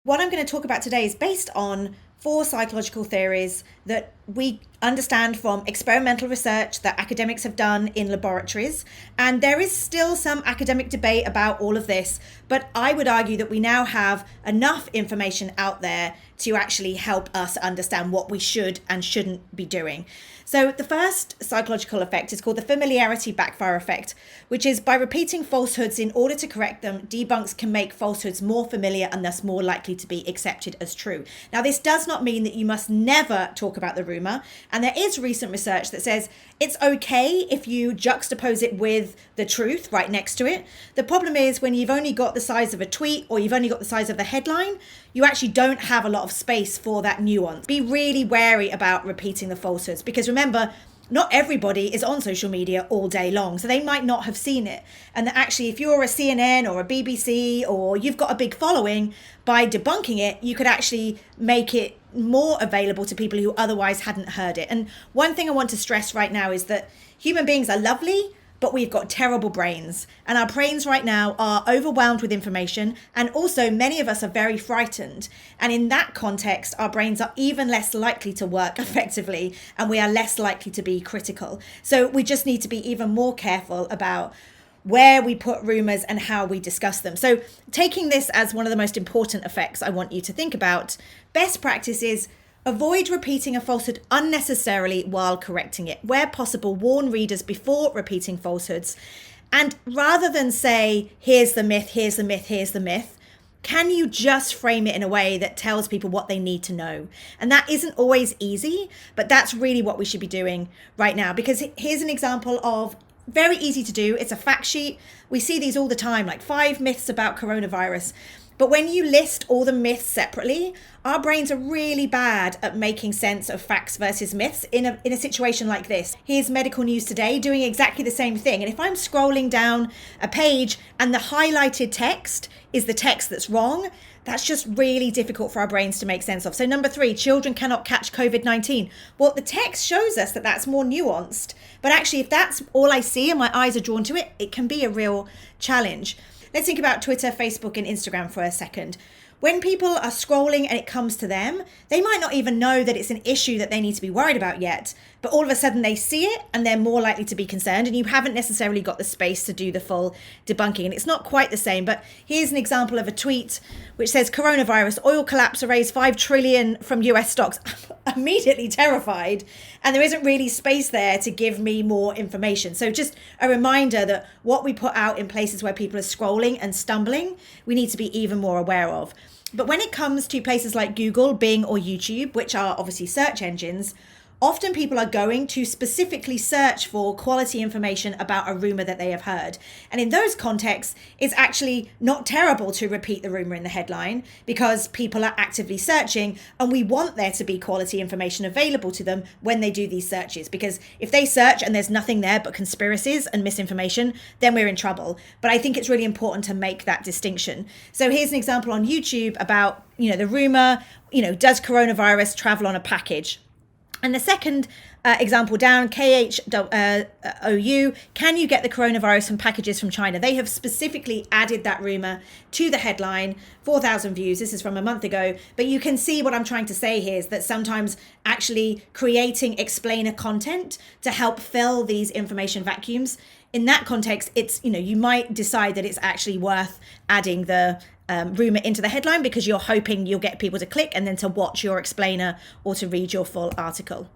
What I'm going to talk about today is based on 4 psychological theories that we understand from experimental research that academics have done in laboratories. And there is still some academic debate about all of this, but I would argue that we now have enough information out there to actually help us understand what we should and shouldn't be doing. So the first psychological effect is called the familiarity backfire effect, which is by repeating falsehoods in order to correct them, debunks can make falsehoods more familiar and thus more likely to be accepted as true. Now, this does not mean that you must never talk about the rumor. And there is recent research that says it's okay if you juxtapose it with the truth right next to it. The problem is when you've only got the size of a tweet or you've only got the size of the headline, you actually don't have a lot of space for that nuance. Be really wary about repeating the falsehoods because remember, not everybody is on social media all day long, so they might not have seen it. And that actually, if you're a CNN or a BBC or you've got a big following, by debunking it, you could actually make it more available to people who otherwise hadn't heard it. And one thing I want to stress right now is that human beings are lovely, but we've got terrible brains. And our brains right now are overwhelmed with information. And also many of us are very frightened. And in that context, our brains are even less likely to work effectively and we are less likely to be critical. So we just need to be even more careful about where we put rumors and how we discuss them. So taking this as one of the most important effects I want you to think about, best practice is avoid repeating a falsehood unnecessarily while correcting it. Where possible, warn readers before repeating falsehoods. And rather than say, here's the myth, here's the myth, here's the myth, can you just frame it in a way that tells people what they need to know? And that isn't always easy, but that's really what we should be doing right now. Because here's an example of very easy to do. It's a fact sheet. We see these all the time, like 5 myths about coronavirus. But when you list all the myths separately, our brains are really bad at making sense of facts versus myths in a situation like this. Here's Medical News Today doing exactly the same thing. And if I'm scrolling down a page and the highlighted text is the text that's wrong, that's just really difficult for our brains to make sense of. So number 3, children cannot catch COVID-19. Well, the text shows us that that's more nuanced. But actually, if that's all I see and my eyes are drawn to it, it can be a real challenge. Let's think about Twitter, Facebook, and Instagram for a second. When people are scrolling and it comes to them, they might not even know that it's an issue that they need to be worried about yet. But all of a sudden they see it and they're more likely to be concerned, and you haven't necessarily got the space to do the full debunking. And it's not quite the same, but here's an example of a tweet which says coronavirus, oil collapse erased 5 trillion from US stocks. I'm immediately terrified. And there isn't really space there to give me more information. So just a reminder that what we put out in places where people are scrolling and stumbling, we need to be even more aware of. But when it comes to places like Google, Bing, or YouTube, which are obviously search engines, often people are going to specifically search for quality information about a rumor that they have heard. And in those contexts, it's actually not terrible to repeat the rumor in the headline because people are actively searching and we want there to be quality information available to them when they do these searches. Because if they search and there's nothing there but conspiracies and misinformation, then we're in trouble. But I think it's really important to make that distinction. So here's an example on YouTube about, the rumor, does coronavirus travel on a package? And the second example down, KHOU, can you get the coronavirus from packages from China? They have specifically added that rumor to the headline, 4,000 views. This is from a month ago. But you can see what I'm trying to say here is that sometimes actually creating explainer content to help fill these information vacuums. In that context, it's, you might decide that it's actually worth adding the rumor into the headline because you're hoping you'll get people to click and then to watch your explainer or to read your full article.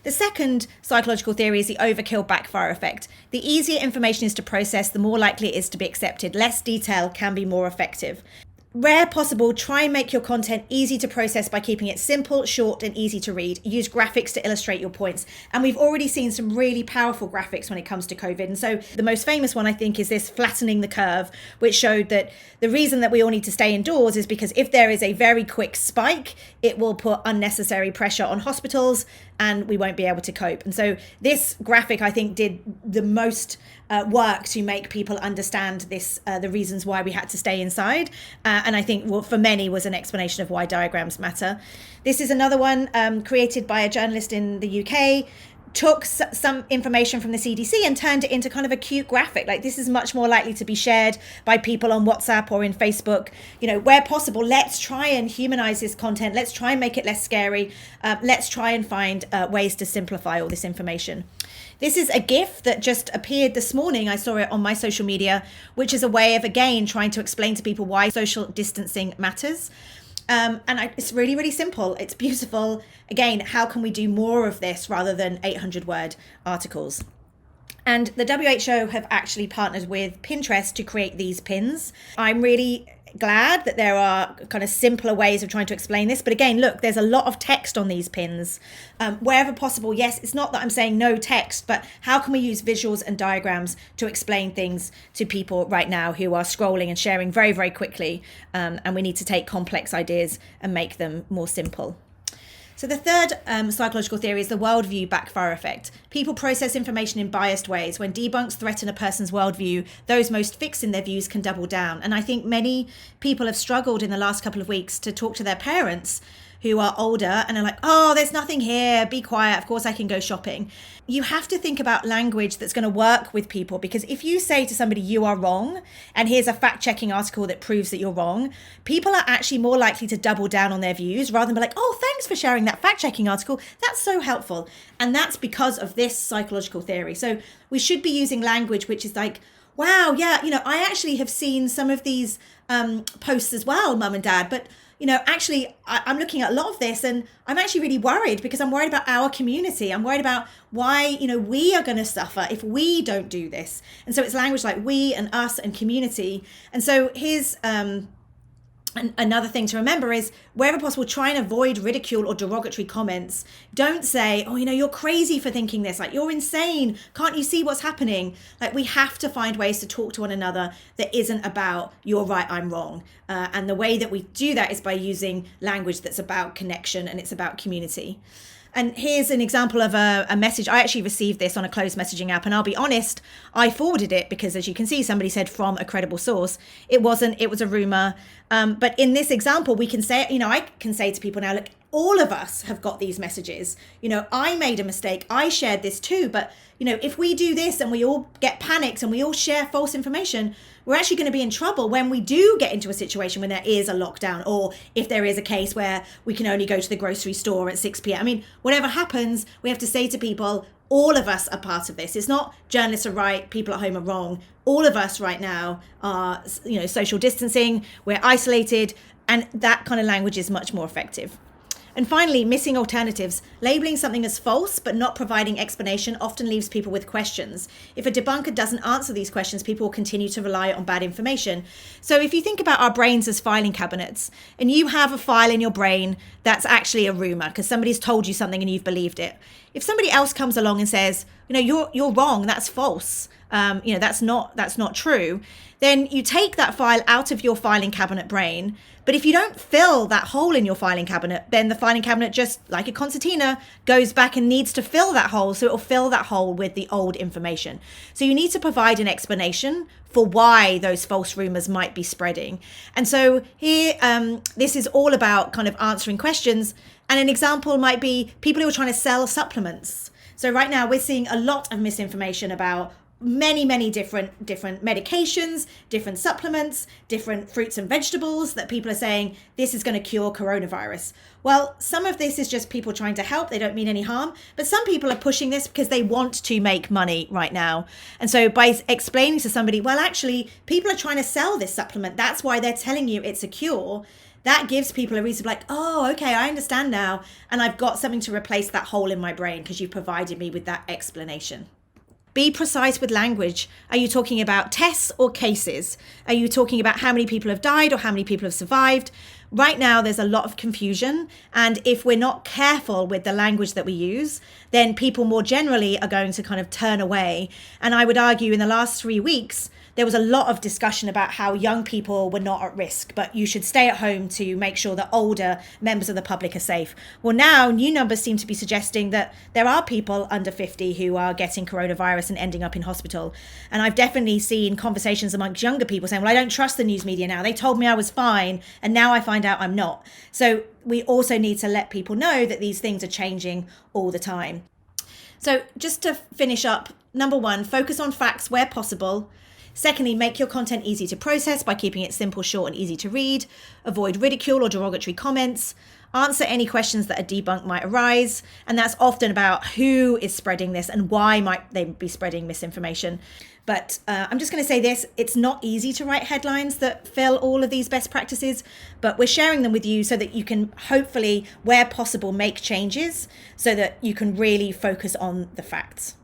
The second psychological theory is the overkill backfire effect. The easier information is to process, the more likely it is to be accepted. Less detail can be more effective. Where possible, try and make your content easy to process by keeping it simple, short, and easy to read. Use graphics to illustrate your points. And we've already seen some really powerful graphics when it comes to COVID. And so the most famous one, I think, is this flattening the curve, which showed that the reason that we all need to stay indoors is because if there is a very quick spike, it will put unnecessary pressure on hospitals and we won't be able to cope. And so this graphic, I think, did the most work to make people understand this, the reasons why we had to stay inside. And I think for many was an explanation of why diagrams matter. This is another one created by a journalist in the UK, took some information from the CDC and turned it into kind of a cute graphic. Like, this is much more likely to be shared by people on WhatsApp or in Facebook. Where possible, let's try and humanize this content. Let's try and make it less scary. Let's try and find ways to simplify all this information. This is a GIF that just appeared this morning. I saw it on my social media, which is a way of, again, trying to explain to people why social distancing matters. It's really, really simple. It's beautiful. Again, how can we do more of this rather than 800-word articles? And the WHO have actually partnered with Pinterest to create these pins. I'm really glad that there are kind of simpler ways of trying to explain this. But again, look, there's a lot of text on these pins. Wherever possible, yes, it's not that I'm saying no text, but how can we use visuals and diagrams to explain things to people right now who are scrolling and sharing very, very quickly? And we need to take complex ideas and make them more simple. So the third psychological theory is the worldview backfire effect. People process information in biased ways. When debunks threaten a person's worldview, those most fixed in their views can double down. And I think many people have struggled in the last couple of weeks to talk to their parents who are older and are like, oh, there's nothing here, be quiet, of course I can go shopping. You have to think about language that's going to work with people, because if you say to somebody you are wrong and here's a fact-checking article that proves that you're wrong, people are actually more likely to double down on their views rather than be like, oh, thanks for sharing that fact-checking article, that's so helpful. And that's because of this psychological theory. So we should be using language which is like, wow, yeah, I actually have seen some of these posts as well, mum and dad, but actually, I'm looking at a lot of this and I'm actually really worried because I'm worried about our community. I'm worried about why, we are going to suffer if we don't do this. And so it's language like we and us and community. And so here's another thing to remember is, wherever possible, try and avoid ridicule or derogatory comments. Don't say, oh, you're crazy for thinking this, like, you're insane, can't you see what's happening? Like, we have to find ways to talk to one another that isn't about you're right, I'm wrong. And the way that we do that is by using language that's about connection and it's about community. And here's an example of a message. I actually received this on a closed messaging app, and I'll be honest, I forwarded it because, as you can see, somebody said from a credible source. It wasn't, it was a rumor. But in this example, we can say, I can say to people now, look, all of us have got these messages. I made a mistake. I shared this too. But, if we do this and we all get panicked and we all share false information, we're actually going to be in trouble when we do get into a situation when there is a lockdown, or if there is a case where we can only go to the grocery store at 6 p.m. I mean, whatever happens, we have to say to people, all of us are part of this. It's not journalists are right, people at home are wrong. All of us right now are, social distancing, we're isolated, and that kind of language is much more effective. And finally, missing alternatives. Labeling something as false but not providing explanation often leaves people with questions. If a debunker doesn't answer these questions, people will continue to rely on bad information. So if you think about our brains as filing cabinets, and you have a file in your brain that's actually a rumor because somebody's told you something and you've believed it. If somebody else comes along and says, you're wrong, that's false, that's not true, then you take that file out of your filing cabinet brain. But if you don't fill that hole in your filing cabinet, then the filing cabinet, just like a concertina, goes back and needs to fill that hole. So it will fill that hole with the old information. So you need to provide an explanation for why those false rumors might be spreading. And so here, this is all about kind of answering questions. And an example might be people who are trying to sell supplements. So right now we're seeing a lot of misinformation about many different medications, different supplements, different fruits and vegetables that people are saying this is going to cure coronavirus. Well, some of this is just people trying to help. They don't mean any harm. But some people are pushing this because they want to make money right now. And so by explaining to somebody, well, actually, people are trying to sell this supplement. That's why they're telling you it's a cure. That gives people a reason to be like, oh, okay, I understand now. And I've got something to replace that hole in my brain because you provided me with that explanation. Be precise with language. Are you talking about tests or cases? Are you talking about how many people have died or how many people have survived? Right now, there's a lot of confusion. And if we're not careful with the language that we use, then people more generally are going to kind of turn away. And I would argue in the last 3 weeks, there was a lot of discussion about how young people were not at risk, but you should stay at home to make sure that older members of the public are safe. Well, now new numbers seem to be suggesting that there are people under 50 who are getting coronavirus and ending up in hospital. And I've definitely seen conversations amongst younger people saying, well, I don't trust the news media now. They told me I was fine, and now I find out I'm not. So we also need to let people know that these things are changing all the time. So just to finish up, number one, focus on facts where possible. Secondly, make your content easy to process by keeping it simple, short, and easy to read. Avoid ridicule or derogatory comments. Answer any questions that a debunk might arise. And that's often about who is spreading this and why might they be spreading misinformation. But I'm just going to say this, it's not easy to write headlines that fill all of these best practices, but we're sharing them with you so that you can hopefully, where possible, make changes so that you can really focus on the facts.